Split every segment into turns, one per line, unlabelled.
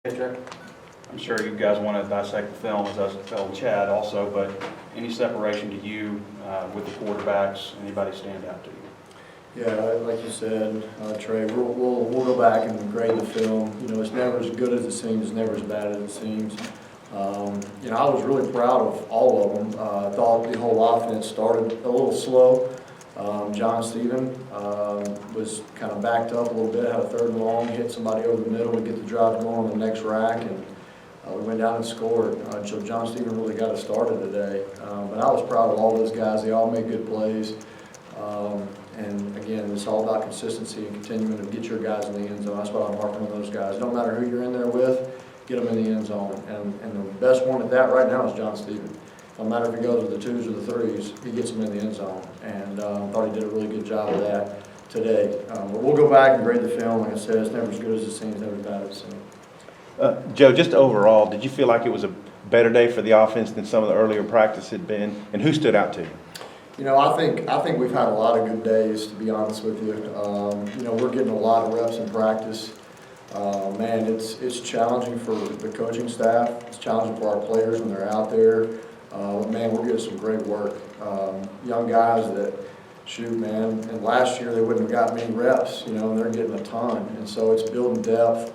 Hey, Jack.
I'm sure you guys want to dissect the film, as does fellow Chad also, but any separation to you with the quarterbacks? Anybody stand out to you?
Yeah, like you said, Trey, we'll go back and grade the film. You know, it's never as good as it seems, it's never as bad as it seems. You know, I was really proud of all of them. I thought the whole offense started a little slow. John Stephen was kind of backed up a little bit, had a third and long, hit somebody over the middle to get the drive going on the next rack, and we went down and scored. So John Stephen really got us started today. But I was proud of all those guys. They all made good plays. And again, it's all about consistency and continuing to get your guys in the end zone. That's what I'm marking on those guys. No matter who you're in there with, get them in the end zone. And the best one at that right now is John Stephen. No matter if he goes with the twos or the threes, he gets them in the end zone. And I thought he did a really good job of that today. But we'll go back and grade the film. Like I said, it's never as good as it seems, never as bad as it seems.
Joe, just overall, did you feel like it was a better day for the offense than some of the earlier practice had been? And who stood out to you?
You know, I think we've had a lot of good days, to be honest with you. You know, we're getting a lot of reps in practice. Man, it's challenging for the coaching staff. It's challenging for our players when they're out there. Man, we're getting some great work. Young guys that shoot, man. And last year they wouldn't have got many reps, you know, and they're getting a ton. And so it's building depth.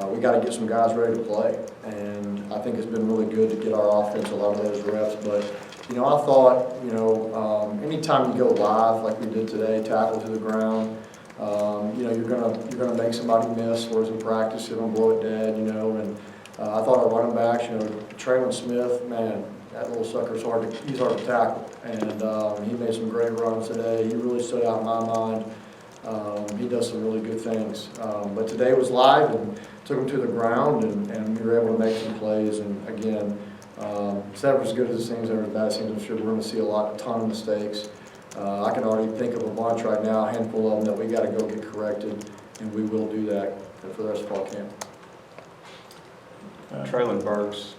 We got to get some guys ready to play. And I think it's been really good to get our offense a lot of those reps. But you know, I thought, you know, anytime you go live like we did today, tackle to the ground, you know, you're gonna make somebody miss. Whereas in practice, you're gonna blow it dead, you know. And I thought our running backs, you know, Traylon Smith, man, that little sucker's he's hard to tackle. And he made some great runs today. He really stood out in my mind. He does some really good things. But today was live and took him to the ground, and we were able to make some plays. And again, it's never as good as it seems, never as bad as it seems. I'm sure we're going to see a ton of mistakes. I can already think of a bunch right now, a handful of them that we got to go get corrected, and we will do that for the rest of fall camp.
Traylon Burks,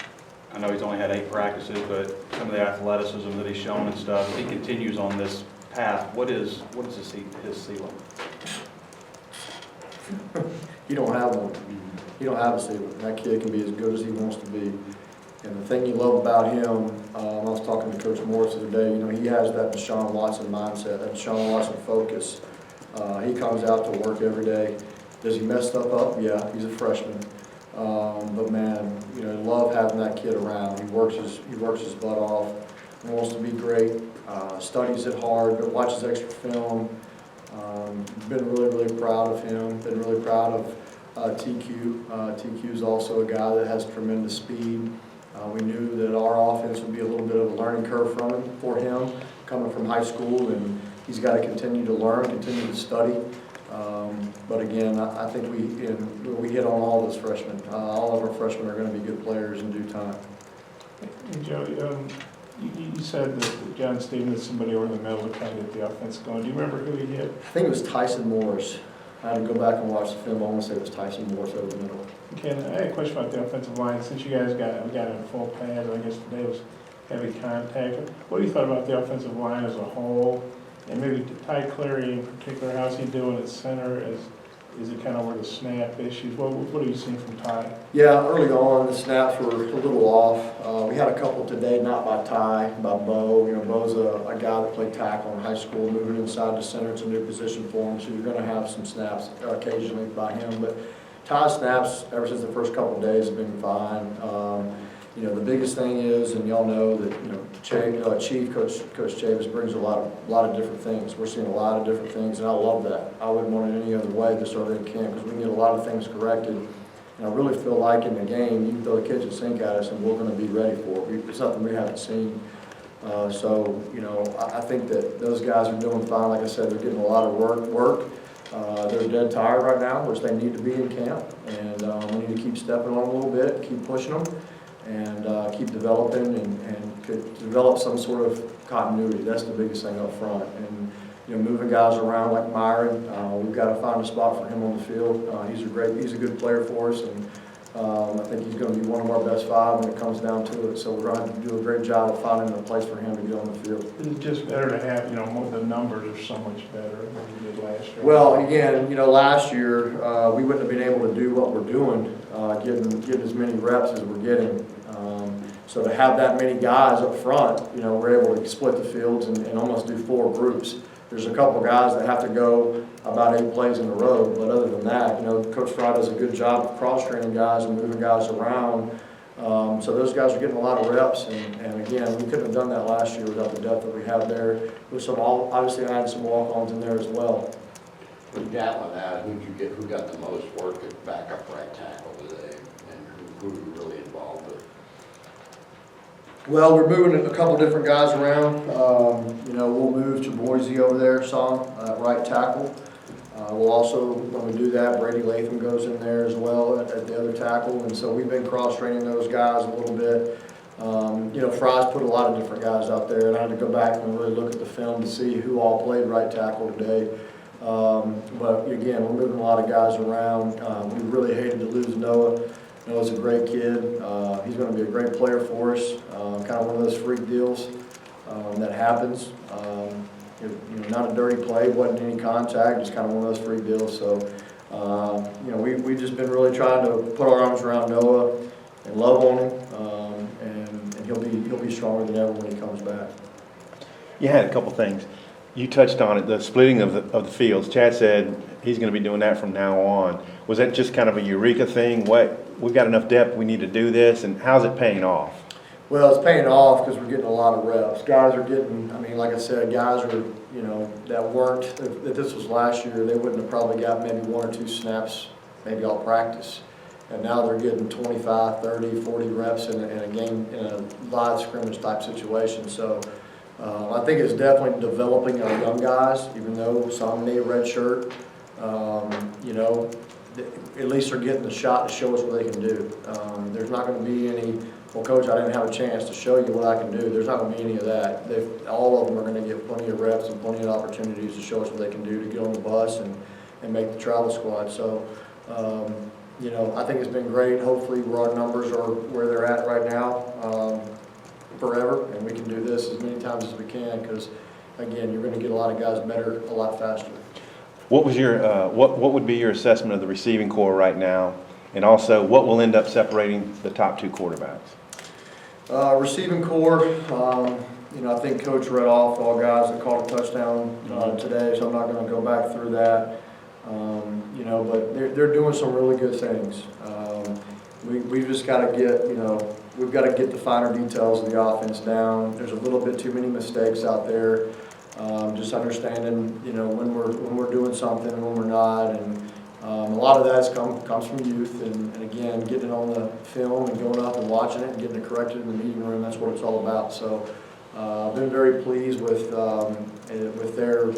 I know he's only had 8 practices, but some of the athleticism that he's shown and stuff, if he continues on this path, what is his ceiling?
You don't have one. You don't have a ceiling. That kid can be as good as he wants to be. And the thing you love about him, I was talking to Coach Morris the other day, you know, he has that Deshaun Watson mindset, that Deshaun Watson focus. He comes out to work every day. Does he mess stuff up? Yeah, he's a freshman. But man, you know, I love having that kid around. He works his butt off, wants to be great, studies it hard, but watches extra film. Been really proud of him. Been really proud of TQ. TQ is also a guy that has tremendous speed. We knew that our offense would be a little bit of a learning curve for him, coming from high school, and he's got to continue to learn, continue to study. But again, I think we hit on all those freshmen. All of our freshmen are going to be good players in due time.
Hey, Joe, you said that John Stephen is somebody over in the middle to try to get the offense going. Do you remember who he hit?
I think it was Tyson Morris. I had to go back and watch the film. I want to say it was Tyson Morris over the middle.
Okay, I had a question about the offensive line. Since you guys got in full pads, I guess today was heavy contact. What do you thought about the offensive line as a whole? And maybe Ty Clary in particular, how's he doing at center? Is it kind of where the snap issues? What have you seen from Ty?
Yeah, early on the snaps were a little off. We had a couple today, not by Ty, by Bo. You know, Bo's a guy that played tackle in high school, moving inside the center. It's a new position for him, so you're going to have some snaps occasionally by him. But Ty's snaps, ever since the first couple of days, have been fine. You know, the biggest thing is, and y'all know that, you know, Coach Chavis brings a lot of different things. We're seeing a lot of different things, and I love that. I wouldn't want it any other way this early in camp, because we can get a lot of things corrected. And I really feel like in the game, you can throw the kitchen sink at us, and we're going to be ready for it. It's something we haven't seen. So, you know, I think that those guys are doing fine. Like I said, they're getting a lot of work. They're dead tired right now, which they need to be in camp. And we need to keep stepping on them a little bit, keep pushing them, and keep developing and develop some sort of continuity. That's the biggest thing up front. And you know, moving guys around like Myron, we've got to find a spot for him on the field. He's a good player for us, and think he's going to be one of our best 5 when it comes down to it. So we're going to have to do a great job of finding a place for him to get on the field.
It's just better to have, the numbers are so much better than we did last year.
Well, again, last year, we wouldn't have been able to do what we're doing, getting as many reps as we're getting. So to have that many guys up front, we're able to split the fields and almost do 4 groups. There's a couple guys that have to go about 8 plays in a row, but other than that, Coach Fry does a good job of cross-training guys and moving guys around. So those guys are getting a lot of reps, and again, we couldn't have done that last year without the depth that we have there. With obviously I had some walk-ons in there as well.
With Gatlin out, who got the most work at backup right tackle today, and who you really involved with?
Well, we're moving a couple different guys around. We'll move to Boise over there some at right tackle. We'll also, when we do that, Brady Latham goes in there as well at the other tackle. And so we've been cross-training those guys a little bit. Fry's put a lot of different guys out there, and I had to go back and really look at the film to see who all played right tackle today. But again, we're moving a lot of guys around. We really hated to lose Noah. Noah's a great kid. He's going to be a great player for us. Kind of one of those freak deals that happens. Not a dirty play, wasn't any contact, just kind of one of those freak deals. So, we've just been really trying to put our arms around Noah and love on him, and he'll be stronger than ever when he comes back.
You had a couple things. You touched on it, the splitting of the fields. Chad said he's going to be doing that from now on. Was that just kind of a eureka thing? We've got enough depth, we need to do this, and how's it paying off?
Well, it's paying off because we're getting a lot of reps. Guys are getting, like I said, guys are, that weren't, if this was last year, they wouldn't have probably got maybe 1 or 2 snaps, maybe all practice. And now they're getting 25, 30, 40 reps in a game, in a live scrimmage type situation. So I think it's definitely developing our young guys, even though some may red shirt. At least they're getting the shot to show us what they can do. There's not going to be any, well, Coach, I didn't have a chance to show you what I can do. There's not going to be any of that. All of them are going to get plenty of reps and plenty of opportunities to show us what they can do to get on the bus and make the travel squad. So, I think it's been great. Hopefully our numbers are where they're at right now forever, and we can do this as many times as we can because, again, you're going to get a lot of guys better a lot faster.
What was your what would be your assessment of the receiving core right now, and also what will end up separating the top 2 quarterbacks?
Receiving core, I think Coach read off all guys that caught a touchdown today, so I'm not going to go back through that. But they're doing some really good things. We've just got to get, we've got to get the finer details of the offense down. There's a little bit too many mistakes out there. Just understanding, when we're doing something and when we're not, and a lot of that comes from youth, and again, getting it on the film and going up and watching it and getting it corrected in the meeting room. That's what it's all about. So, I've been very pleased with their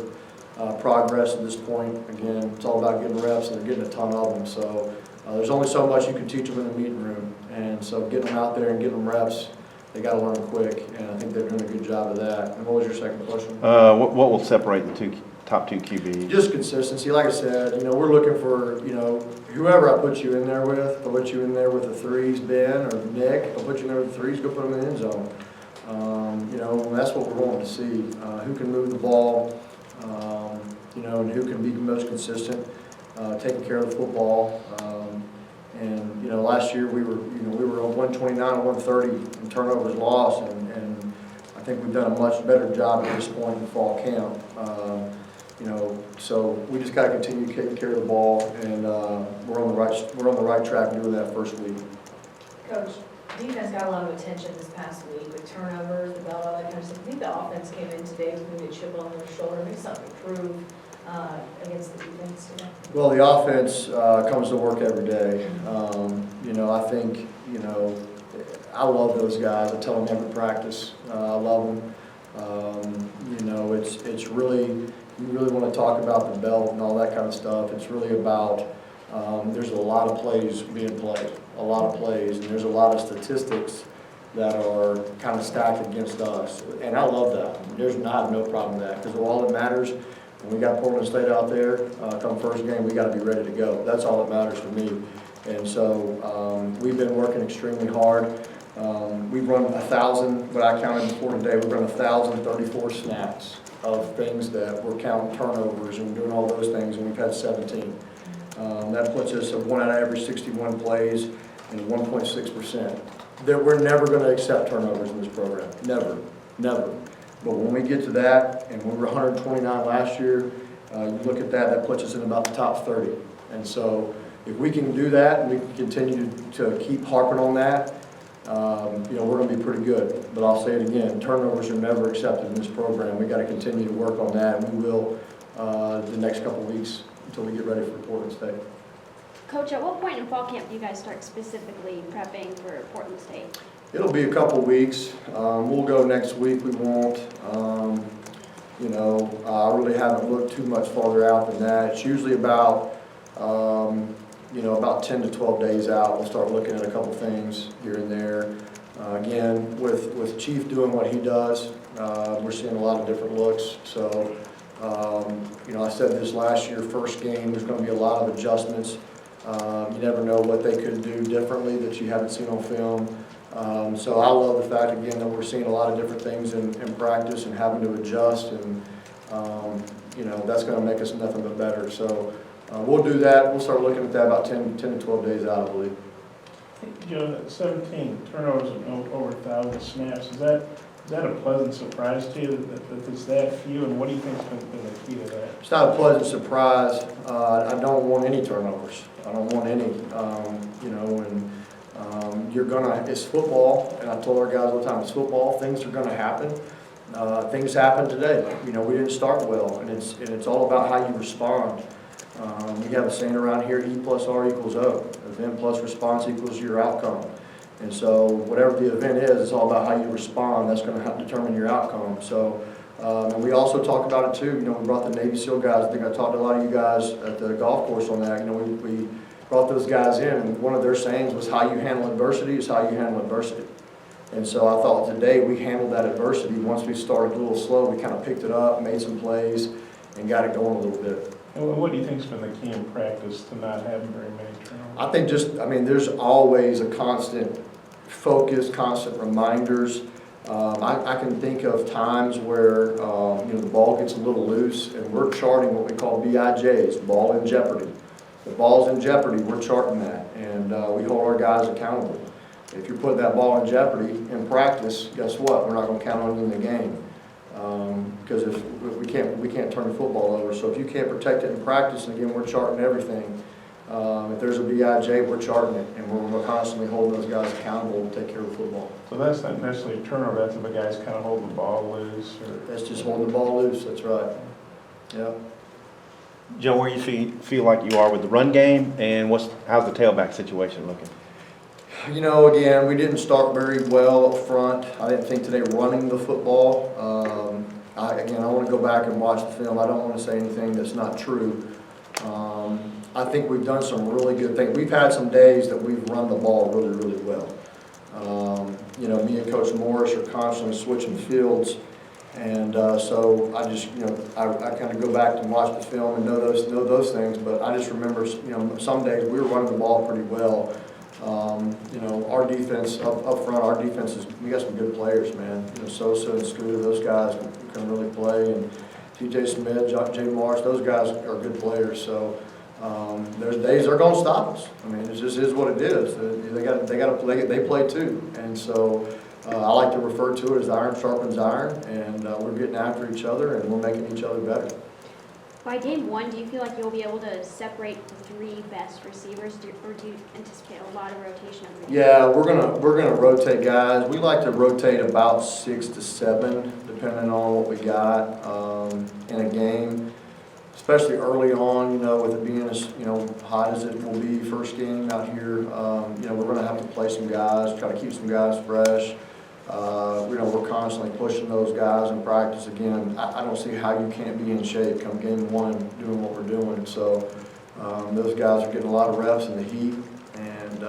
progress at this point. Again, it's all about getting reps, and they're getting a ton of them. So, there's only so much you can teach them in the meeting room, and so getting them out there and getting them reps. They got to learn quick, and I think they're doing a good job of that. And what was your second question?
What will separate the top 2 QBs?
Just consistency. Like I said, we're looking for, whoever I put you in there with. If I put you in there with the 3s, Ben or Nick. If I put you in there with the 3s, go put them in the end zone. That's what we're wanting to see. Who can move the ball, and who can be the most consistent, taking care of the football. Last year we were on 129 and 130 in turnovers lost, and I think we've done a much better job at this point in fall camp. So we just got to continue taking care of the ball, and we're on the right track doing that first week.
Coach, defense got a lot of attention this past week with turnovers, the bell, all that kind of stuff. I think the offense came in today with maybe a chip on their shoulder, maybe something to prove against the defense today.
Well, the offense comes to work every day. I think, I love those guys. I tell them every practice. I love them. It's really, you really want to talk about the belt and all that kind of stuff. It's really about, there's a lot of plays being played, a lot of plays, and there's a lot of statistics that are kind of stacked against us. And I love that. I have no problem with that, because all that matters, when we got Portland State out there, come first game, we got to be ready to go. That's all that matters for me. And so we've been working extremely hard. We've run 1,000, what I counted before today, we've run 1,034 snaps of things that we're counting turnovers and doing all those things, and we've had 17. That puts us at 1 out of every 61 plays and 1.6%. We're never going to accept turnovers in this program, never, never. But when we get to that, and we were 129 last year, you look at that, that puts us in about the top 30. And so if we can do that, and we can continue to keep harping on that, we're going to be pretty good. But I'll say it again, turnovers are never accepted in this program. We've got to continue to work on that, and we will the next couple of weeks until we get ready for Portland State.
Coach, at what point in fall camp do you guys start specifically prepping for Portland State?
It'll be a couple weeks. We'll go next week. We won't. I really haven't looked too much farther out than that. It's usually about, about 10 to 12 days out. We'll start looking at a couple things here and there. Again, with Chief doing what he does, we're seeing a lot of different looks. So, I said this last year, first game, there's going to be a lot of adjustments. You never know what they could do differently that you haven't seen on film. So I love the fact, again, that we're seeing a lot of different things in practice and having to adjust, and, that's going to make us nothing but better. So we'll do that. We'll start looking at that about 10 to 12 days out, I believe.
17 turnovers and over 1,000 snaps, is that a pleasant surprise to you that it's that few, and what do you think's been the key to that?
It's not a pleasant surprise. I don't want any turnovers. I don't want any, it's football, and I told our guys all the time, it's football, things are gonna happen. Things happened today. We didn't start well, and it's all about how you respond. We have a saying around here, E plus R equals O. Event plus response equals your outcome. And so whatever the event is, it's all about how you respond. That's going to determine your outcome. So, and we also talk about it too. We brought the Navy SEAL guys. I think I talked to a lot of you guys at the golf course on that. We brought those guys in, and one of their sayings was, how you handle adversity is how you handle adversity. And so I thought today we handled that adversity. Once we started a little slow, we kind of picked it up, made some plays, and got it going a little bit.
And what do you think's been the key in practice to not having very many turnovers?
I think there's always a constant focus, constant reminders. I can think of times where, the ball gets a little loose, and we're charting what we call BIJs, ball in jeopardy. The ball's in jeopardy, we're charting that, and we hold our guys accountable. If you're putting that ball in jeopardy in practice, guess what? We're not going to count on you in the game. Because if we can't turn the football over. So if you can't protect it in practice, and again, we're charting everything. If there's a BIJ, we're charting it, and we're constantly holding those guys accountable to take care of the football.
So that's not necessarily a turnover, that's if a guy's kind of holding the ball loose, or...
That's just holding the ball loose, that's right. Yeah.
Joe, where you feel like you are with the run game, and how's the tailback situation looking?
Again, we didn't start very well up front. I didn't think today running the football. I want to go back and watch the film. I don't want to say anything that's not true. I think we've done some really good things. We've had some days that we've run the ball really, really well. Me and Coach Morris are constantly switching fields. And so I just, I kind of go back and watch the film and know those things. But I just remember, some days we were running the ball pretty well. Our defense up front, our defense we got some good players, man. Sosa and Scooter, those guys can really play, and TJ Smith, Jay Marsh, those guys are good players. So there's days they're going to stop us. It just is what it is. They got to play. They play too, and so I like to refer to it as iron sharpens iron, and we're getting after each other, and we're making each other better.
By game one, do you feel like you'll be able to separate the three best receivers, or do you anticipate a lot of rotation of the
Yeah, we're gonna rotate guys. We like to rotate about 6 to 7, depending on what we got in a game. Especially early on, with it being as hot as it will be first game out here. We're gonna have to play some guys, try to keep some guys fresh. We're constantly pushing those guys in practice. Again, I don't see how you can't be in shape come game one doing what we're doing. So those guys are getting a lot of reps in the heat, and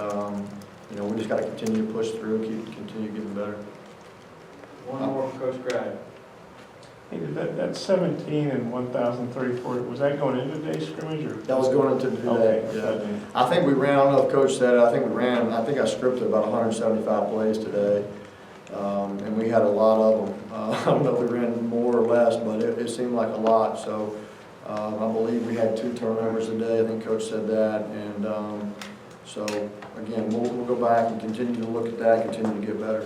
we just got to continue to push through, continue getting better.
One more for Coach Craddock.
Hey, did that 17 and 1,034, was that going into today's scrimmage or?
That was going into today,
Okay,
yeah.
okay.
I think we ran, I don't know if Coach said it, I think I scripted about 175 plays today. And we had a lot of them. I don't know if we ran more or less, but it seemed like a lot. So I believe we had 2 turnovers today. I think Coach said that. And so, again, we'll go back and continue to look at that, continue to get better.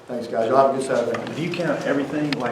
Thanks, guys. Y'all have a good Saturday.
Do you count everything like